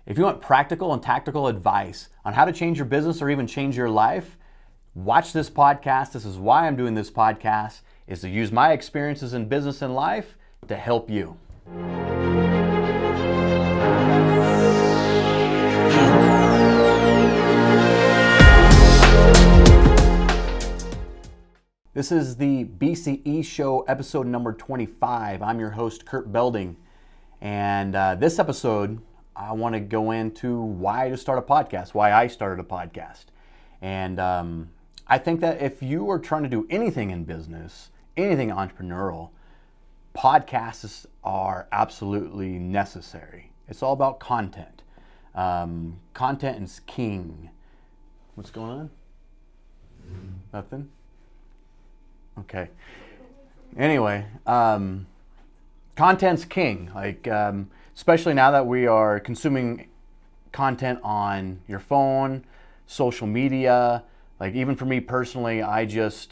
If you want practical and tactical advice on how to change your business or even change your life, watch this podcast. This is why I'm doing this podcast, is to use my experiences in business and life to help you. This is the BCE Show, episode number 25. I'm your host, Kurt Belding. And this episode, I want to go into why to start a podcast, why I started a podcast. And I think that if you are trying to do anything in business, anything entrepreneurial, podcasts are absolutely necessary. It's all about content. Content is king. What's going on? Nothing? Okay. Anyway, content's king. Especially now that we are consuming content on your phone, social media. Even for me personally, I just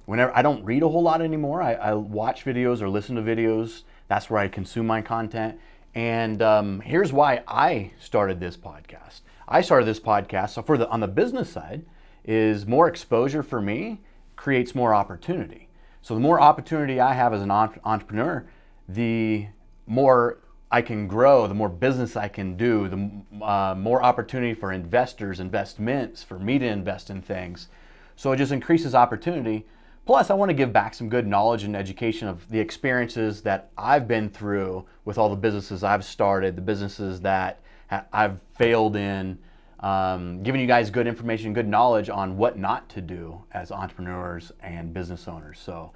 whenever I don't read a whole lot anymore. I watch videos or listen to videos. That's where I consume my content. And here's why I started this podcast. I started this podcast so on the business side is more exposure for me creates more opportunity. So the more opportunity I have as an entrepreneur, the more I can grow, the more business I can do, the more opportunity for investors, investments, for me to invest in things. So it just increases opportunity. Plus, I want to give back some good knowledge and education of the experiences that I've been through with all the businesses I've started, the businesses that I've failed in, giving you guys good information, good knowledge on what not to do as entrepreneurs and business owners. So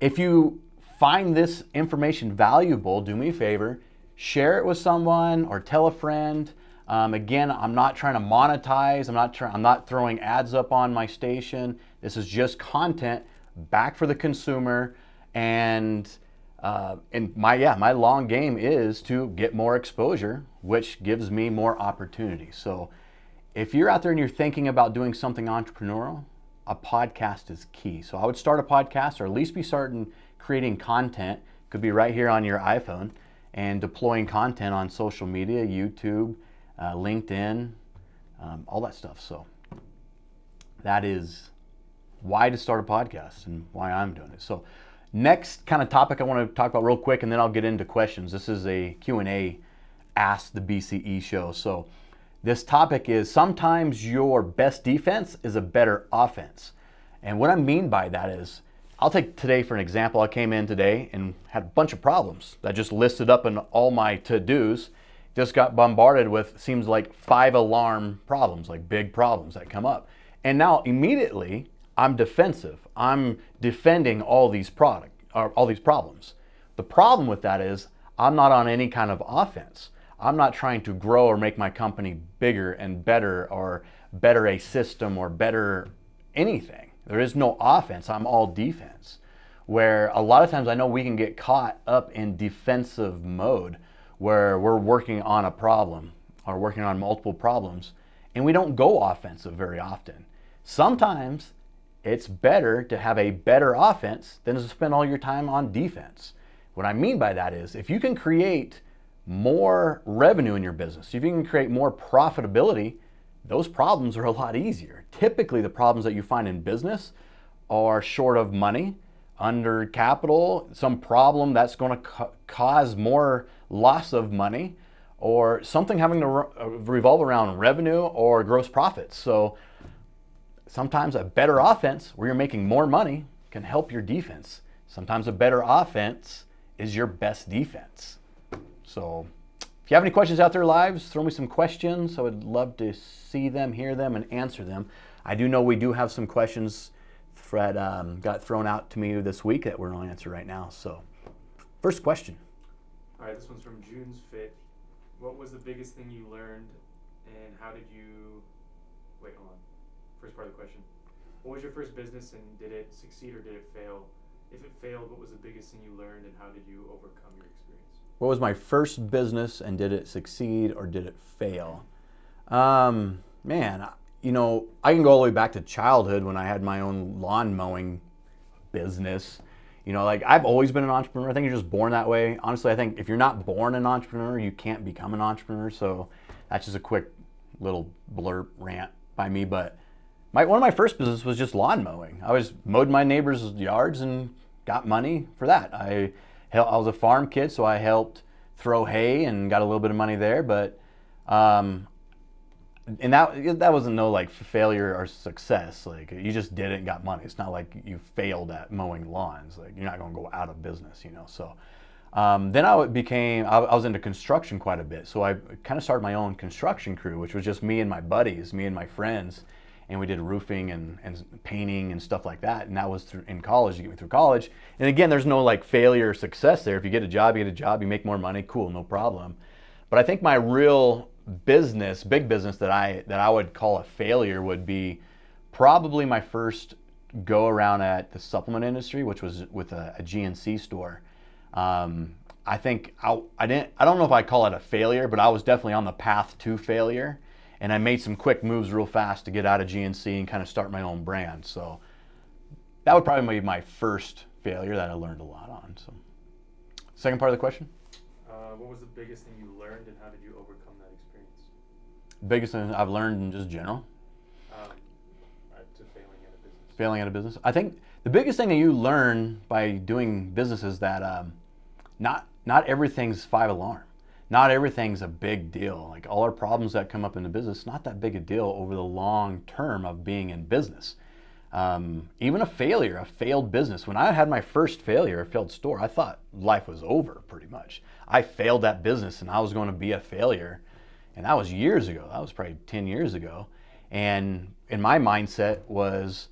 if you find this information valuable, do me a favor, share it with someone or tell a friend. Again, I'm not trying to monetize. I'm not throwing ads up on my station. This is just content back for the consumer. And my long game is to get more exposure, which gives me more opportunity. So if you're out there and you're thinking about doing something entrepreneurial, a podcast is key. So I would start a podcast, or at least be starting creating content. Could be right here on your iPhone, and deploying content on social media, YouTube, LinkedIn, all that stuff. So that is why to start a podcast and why I'm doing it. So next kind of topic I want to talk about real quick, and then I'll get into questions. This is a Q&A, Ask the BCE Show. So this topic is sometimes your best defense is a better offense. And what I mean by that is, I'll take today for an example. I came in today and had a bunch of problems that just listed up in all my to-dos. Just got bombarded with, seems like 5 alarm problems, like big problems that come up. And now immediately I'm defensive. I'm defending all these problems. The problem with that is I'm not on any kind of offense. I'm not trying to grow or make my company bigger and better, or better a system, or better anything. There is no offense. I'm all defense. Where a lot of times I know we can get caught up in defensive mode, where we're working on a problem or working on multiple problems, and we don't go offensive very often. Sometimes it's better to have a better offense than to spend all your time on defense. What I mean by that is, if you can create more revenue in your business, if you can create more profitability, those problems are a lot easier. Typically, the problems that you find in business are short of money, under capital, some problem that's going to cause more loss of money, or something having to revolve around revenue or gross profits. So sometimes a better offense where you're making more money can help your defense. Sometimes a better offense is your best defense. So if you have any questions out there lives, throw me some questions. I would love to see them, hear them, and answer them. I do know we do have some questions that got thrown out to me this week that we're going to answer right now. So first question. All right, this one's from June's Fit. What was the biggest thing you learned, and how did you... Wait, hold on. First part of the question. What was your first business, and did it succeed or did it fail? If it failed, what was the biggest thing you learned, and how did you overcome your experience? What was my first business, and did it succeed or did it fail? Man, you know, I can go all the way back to childhood when I had my own lawn mowing business. You know, like I've always been an entrepreneur. I think you're just born that way. Honestly, I think if you're not born an entrepreneur, you can't become an entrepreneur. So that's just a quick little blurb rant by me. But one of my first business was just lawn mowing. I was mowed my neighbors' yards and got money for that. I was a farm kid, so I helped throw hay and got a little bit of money there. But and that wasn't no like failure or success. Like you just did it and got money. It's not like you failed at mowing lawns. Like you're not going to go out of business, you know. So then I was into construction quite a bit. So I kind of started my own construction crew, which was just me and my buddies, me and my friends, and we did roofing and painting and stuff like that. And that was in college to get me through college. And again, there's no like failure or success there. If you get a job, you get a job. You make more money, cool, no problem. But I think my real big business that I would call a failure would be probably my first go around at the supplement industry, which was with a GNC store. I think I don't know if I call it a failure, but I was definitely on the path to failure, and I made some quick moves real fast to get out of GNC and kind of start my own brand. So that would probably be my first failure that I learned a lot on. So second part of the question. What was the biggest thing you learned, and how did you overcome that experience? Biggest thing I've learned in just general? To failing at a business. Failing at a business. I think the biggest thing that you learn by doing business is that not everything's 5 alarm. Not everything's a big deal. Like all our problems that come up in the business, not that big a deal over the long term of being in business. Even a failed business. When I had my first failure, a failed store, I thought life was over pretty much. I failed that business and I was going to be a failure. And that was years ago. That was probably 10 years ago. And in my mindset was,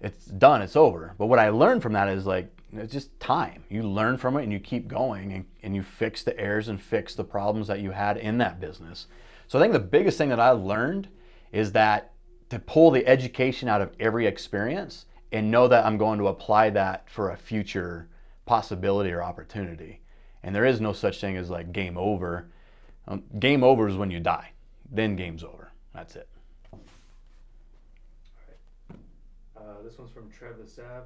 it's done, it's over. But what I learned from that is like, it's just time. You learn from it and you keep going and you fix the errors and fix the problems that you had in that business. So I think the biggest thing that I learned is that to pull the education out of every experience and know that I'm going to apply that for a future possibility or opportunity. And there is no such thing as like game over. Game over is when you die. Then game's over. That's it. All right. This one's from Trev the Sav.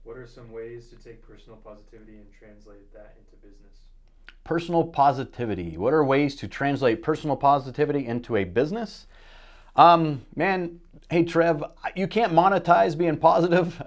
What are some ways to take personal positivity and translate that into business? Personal positivity. What are ways to translate personal positivity into a business? Man, hey Trev, you can't monetize being positive.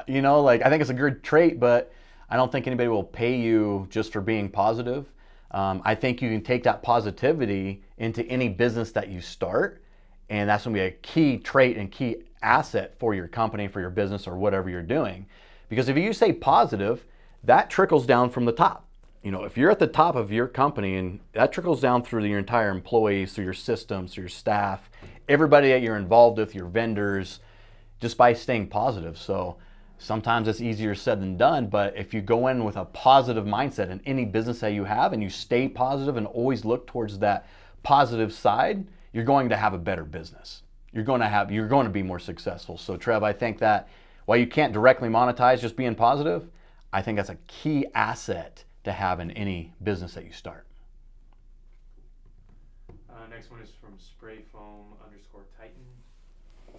You know, like I think it's a good trait, but I don't think anybody will pay you just for being positive. I think you can take that positivity into any business that you start, and that's going to be a key trait and key asset for your company, for your business, or whatever you're doing. Because if you say positive, that trickles down from the top. You know, if you're at the top of your company, and that trickles down through your entire employees, through your systems, through your staff, everybody that you're involved with, your vendors, just by staying positive. So sometimes it's easier said than done, but if you go in with a positive mindset in any business that you have and you stay positive and always look towards that positive side, you're going to have a better business. You're going to be more successful. So Trev, I think that while you can't directly monetize just being positive, I think that's a key asset to have in any business that you start. Next one is from sprayfoam_Titan.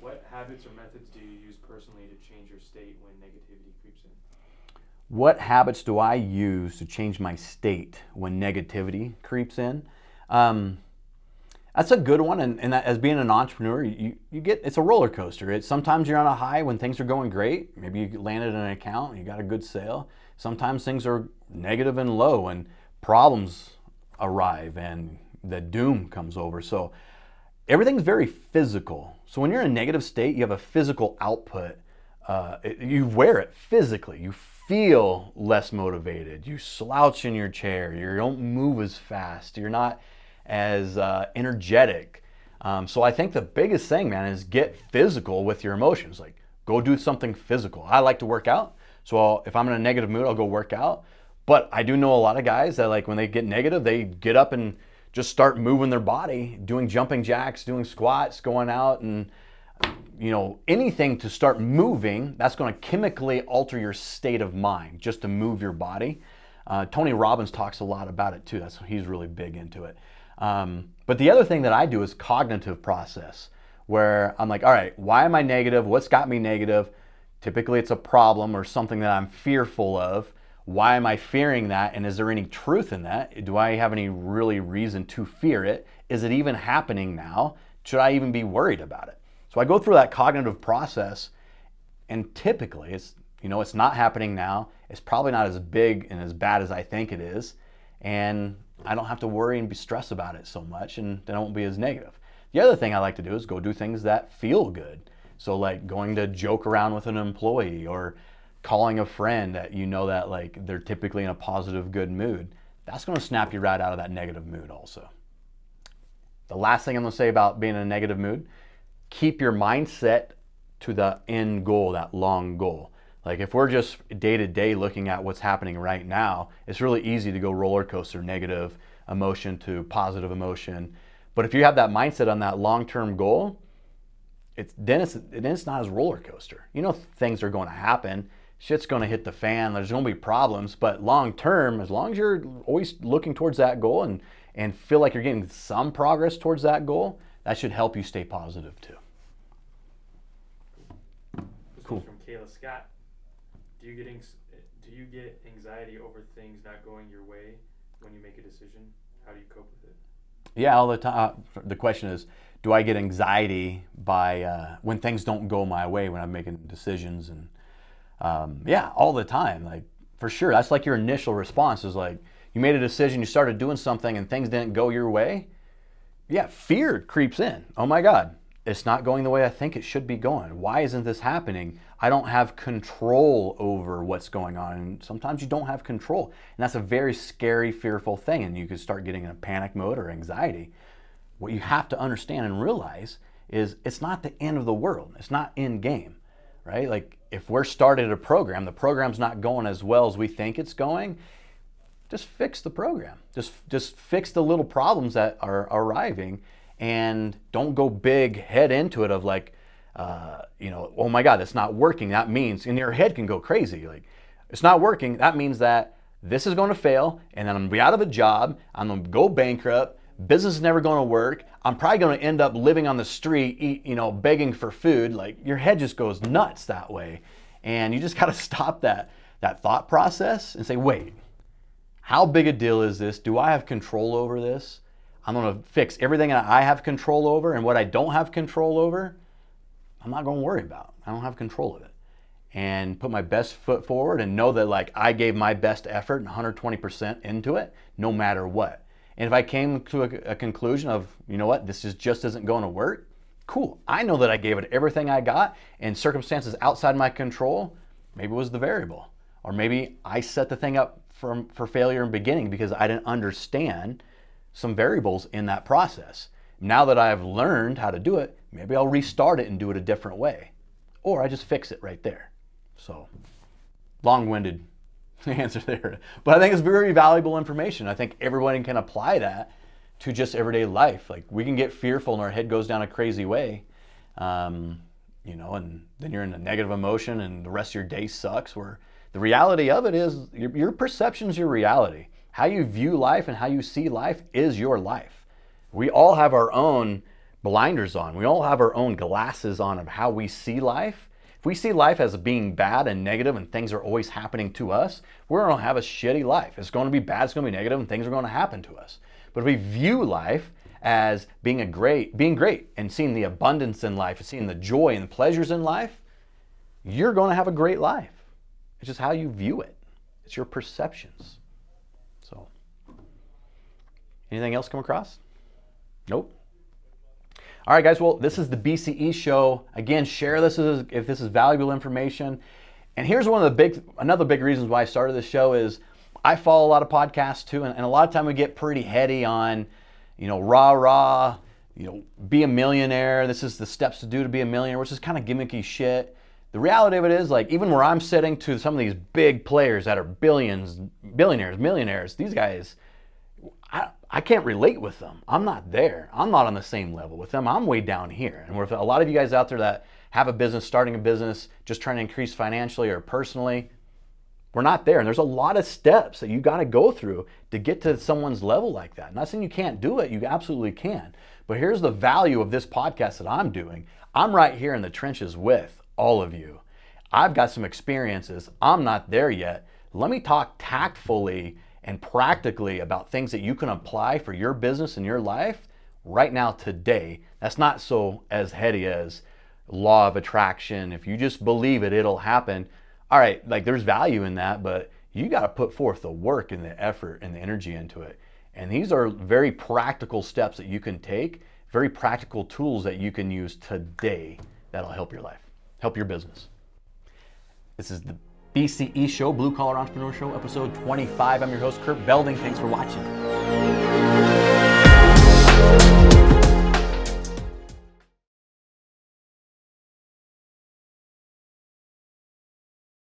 What habits or methods do you use personally to change your state when negativity creeps in? What habits do I use to change my state when negativity creeps in? That's a good one, and as being an entrepreneur, you get, it's a roller coaster. Sometimes you're on a high when things are going great. Maybe you landed an account, you got a good sale. Sometimes things are negative and low, and problems arrive, and the doom comes over. So everything's very physical. So when you're in a negative state, you have a physical output. You wear it physically. You feel less motivated. You slouch in your chair. You don't move as fast. You're not as energetic. So I think the biggest thing, man, is get physical with your emotions. Like, go do something physical. I like to work out. So if I'm in a negative mood, I'll go work out. But I do know a lot of guys that, like, when they get negative, they get up and just start moving their body, doing jumping jacks, doing squats, going out and, you know, anything to start moving. That's going to chemically alter your state of mind just to move your body. Tony Robbins talks a lot about it too. He's really big into it. But the other thing that I do is cognitive process, where I'm like, all right, why am I negative? What's got me negative? Typically it's a problem or something that I'm fearful of. Why am I fearing that? And is there any truth in that? Do I have any really reason to fear it? Is it even happening now? Should I even be worried about it? So I go through that cognitive process, and typically it's not happening now. It's probably not as big and as bad as I think it is. And I don't have to worry and be stressed about it so much, and then I won't be as negative. The other thing I like to do is go do things that feel good. So like going to joke around with an employee, or calling a friend that that like they're typically in a positive, good mood. That's going to snap you right out of that negative mood also. The last thing I'm going to say about being in a negative mood, keep your mindset to the end goal, that long goal. Like if we're just day to day looking at what's happening right now, it's really easy to go roller coaster, negative emotion to positive emotion. But if you have that mindset on that long-term goal, then it's not as roller coaster. Things are going to happen. Shit's going to hit the fan. There's going to be problems. But long term, as long as you're always looking towards that goal and feel like you're getting some progress towards that goal, that should help you stay positive too. This cool. From Kayla Scott. Do you get anxiety over things not going your way when you make a decision? How do you cope with it? Yeah, all the time. The question is, do I get anxiety by when things don't go my way when I'm making decisions? And yeah, all the time. Like for sure, that's like your initial response is like you made a decision, you started doing something, and things didn't go your way. Yeah, fear creeps in. Oh my God, it's not going the way I think it should be going. Why isn't this happening? I don't have control over what's going on. And sometimes you don't have control. And that's a very scary, fearful thing. And you could start getting in a panic mode or anxiety. What you have to understand and realize is it's not the end of the world. It's not end game, right? Like if we're started a program, the program's not going as well as we think it's going, just fix the program. Just fix the little problems that are arriving, and don't go big head into it of like, oh my God, it's not working. That means, and your head can go crazy. Like, it's not working. That means that this is going to fail, and then I'm going to be out of a job. I'm going to go bankrupt. Business is never going to work. I'm probably going to end up living on the street, begging for food. Like your head just goes nuts that way. And you just got to stop that thought process and say, wait, how big a deal is this? Do I have control over this? I'm going to fix everything that I have control over, and what I don't have control over, I'm not going to worry about. I don't have control of it. And put my best foot forward and know that like I gave my best effort and 120% into it, no matter what. And if I came to a conclusion of, this just isn't going to work, cool. I know that I gave it everything I got, and circumstances outside my control, maybe it was the variable. Or maybe I set the thing up for failure in the beginning because I didn't understand some variables in that process. Now that I've learned how to do it, maybe I'll restart it and do it a different way. Or I just fix it right there. So, long-winded answer there. But I think it's very valuable information. I think everyone can apply that to just everyday life. Like we can get fearful and our head goes down a crazy way, and then you're in a negative emotion and the rest of your day sucks, where the reality of it is your perception is your reality. How you view life and how you see life is your life. We all have our own blinders on. We all have our own glasses on of how we see life. If we see life as being bad and negative and things are always happening to us, we're going to have a shitty life. It's going to be bad, it's going to be negative, and things are going to happen to us. But if we view life as being great and seeing the abundance in life and seeing the joy and the pleasures in life, you're going to have a great life. It's just how you view it. It's your perceptions. So, anything else come across? Nope. All right, guys. Well, this is the BCE Show. Again, share this if this is valuable information. And here's another big reasons why I started this show is I follow a lot of podcasts too, and a lot of time we get pretty heady on, rah, be a millionaire. This is the steps to do to be a millionaire, which is kind of gimmicky shit. The reality of it is, like, even where I'm sitting to some of these big players that are billionaires, millionaires, these guys, I can't relate with them. I'm not there. I'm not on the same level with them. I'm way down here. And with a lot of you guys out there that have a business, starting a business, just trying to increase financially or personally, we're not there. And there's a lot of steps that you got to go through to get to someone's level like that. Not saying you can't do it. You absolutely can. But here's the value of this podcast that I'm doing. I'm right here in the trenches with all of you. I've got some experiences. I'm not there yet. Let me talk tactfully and practically about things that you can apply for your business and your life right now, today. That's not so as heady as law of attraction. If you just believe it, it'll happen. All right, like there's value in that, but you got to put forth the work and the effort and the energy into it. And these are very practical steps that you can take, very practical tools that you can use today that'll help your life, help your business. This is the BCE Show, Blue Collar Entrepreneur Show, episode 25. I'm your host, Kurt Belding. Thanks for watching.